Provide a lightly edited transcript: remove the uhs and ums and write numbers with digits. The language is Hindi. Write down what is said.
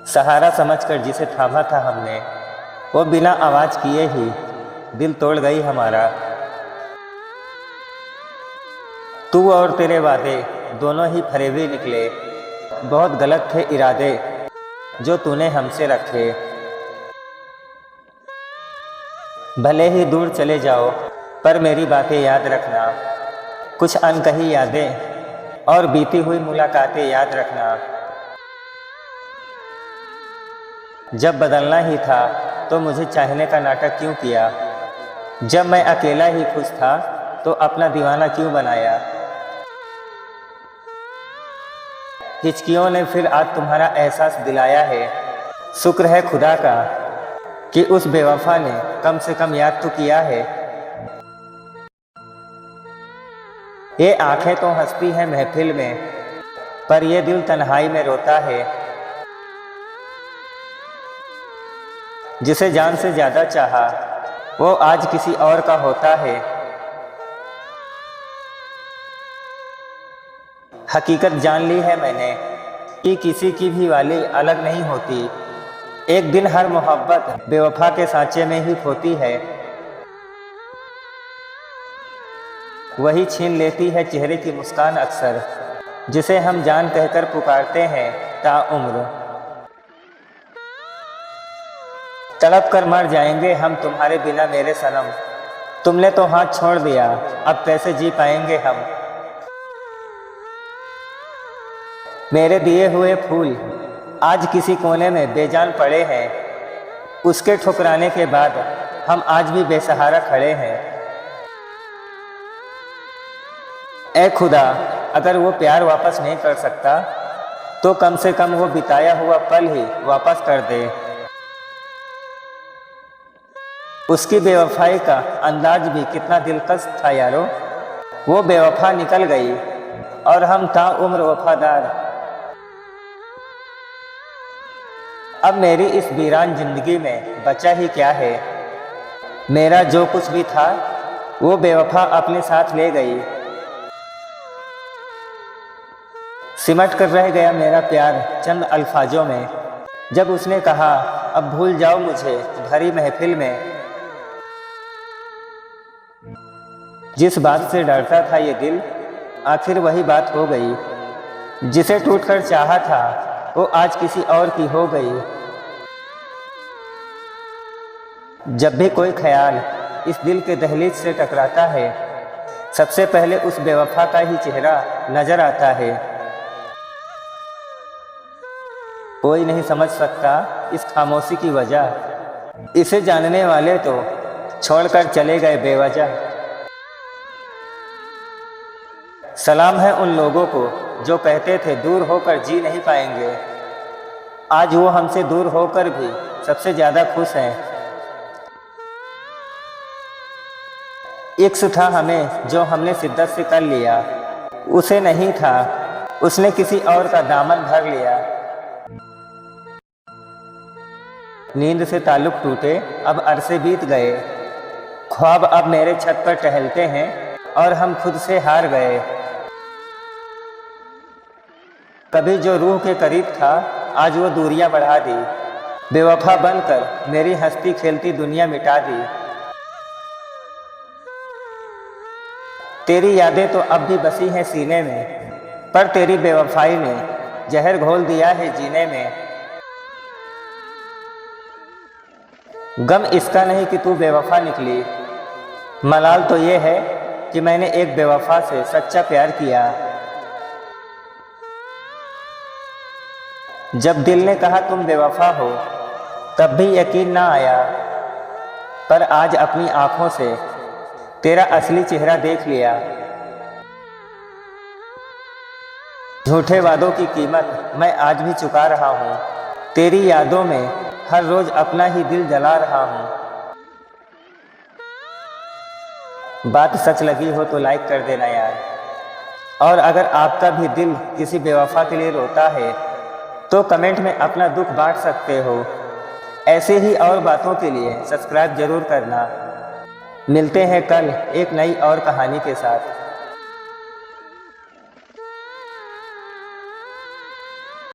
सहारा समझकर जिसे थामा था हमने, वो बिना आवाज़ किए ही दिल तोड़ गई हमारा। तू और तेरे वादे दोनों ही फरेबी निकले, बहुत गलत थे इरादे जो तूने हमसे रखे। भले ही दूर चले जाओ पर मेरी बातें याद रखना, कुछ अनकही यादें और बीती हुई मुलाकातें याद रखना। जब बदलना ही था तो मुझे चाहने का नाटक क्यों किया, जब मैं अकेला ही खुश था तो अपना दीवाना क्यों बनाया। हिचकियों ने फिर आज तुम्हारा एहसास दिलाया है, शुक्र है खुदा का कि उस बेवफा ने कम से कम याद तो किया है। ये आंखें तो हंसती हैं महफिल में, पर ये दिल तन्हाई में रोता है। जिसे जान से ज़्यादा चाहा वो आज किसी और का होता है। हकीकत जान ली है मैंने कि किसी की भी वाली अलग नहीं होती। एक दिन हर मोहब्बत बेवफा के सांचे में ही खोती है। वही छीन लेती है चेहरे की मुस्कान अक्सर, जिसे हम जान कहकर पुकारते हैं ताउम्र। तड़प कर मर जाएंगे हम तुम्हारे बिना मेरे सनम, तुमने तो हाथ छोड़ दिया अब कैसे जी पाएंगे हम। मेरे दिए हुए फूल आज किसी कोने में बेजान पड़े हैं, उसके ठुकराने के बाद हम आज भी बेसहारा खड़े हैं। ऐ खुदा, अगर वो प्यार वापस नहीं कर सकता तो कम से कम वो बिताया हुआ पल ही वापस कर दे। उसकी बेवफाई का अंदाज भी कितना दिलकश था यारो। वो बेवफा निकल गई और हम ताउम्र वफादार। अब मेरी इस वीरान जिंदगी में बचा ही क्या है। मेरा जो कुछ भी था वो बेवफा अपने साथ ले गई। सिमट कर रह गया मेरा प्यार चंद अल्फाजों में, जब उसने कहा अब भूल जाओ मुझे भरी महफिल में। जिस बात से डरता था ये दिल, आखिर वही बात हो गई। जिसे टूटकर चाहा था वो आज किसी और की हो गई। जब भी कोई ख्याल इस दिल के दहलीज से टकराता है, सबसे पहले उस बेवफा का ही चेहरा नजर आता है। कोई नहीं समझ सकता इस खामोशी की वजह, इसे जानने वाले तो छोड़कर चले गए बेवजह। सलाम है उन लोगों को जो कहते थे दूर होकर जी नहीं पाएंगे, आज वो हमसे दूर होकर भी सबसे ज़्यादा खुश हैं। इक्स था हमें जो हमने शिद्दत से कर लिया, उसे नहीं था उसने किसी और का दामन भर लिया। नींद से ताल्लुक टूटे अब अरसे बीत गए, ख्वाब अब मेरे छत पर टहलते हैं और हम खुद से हार गए। कभी जो रूह के करीब था आज वो दूरियां बढ़ा दी, बेवफा बनकर मेरी हंसती खेलती दुनिया मिटा दी। तेरी यादें तो अब भी बसी हैं सीने में, पर तेरी बेवफाई ने जहर घोल दिया है जीने में। गम इसका नहीं कि तू बेवफा निकली, मलाल तो ये है कि मैंने एक बेवफा से सच्चा प्यार किया। जब दिल ने कहा तुम बेवफा हो तब भी यकीन ना आया, पर आज अपनी आंखों से तेरा असली चेहरा देख लिया। झूठे वादों की कीमत मैं आज भी चुका रहा हूँ, तेरी यादों में हर रोज अपना ही दिल जला रहा हूँ। बात सच लगी हो तो लाइक कर देना यार, और अगर आपका भी दिल किसी बेवफा के लिए रोता है तो कमेंट में अपना दुख बांट सकते हो। ऐसे ही और बातों के लिए सब्सक्राइब जरूर करना। मिलते हैं कल एक नई और कहानी के साथ।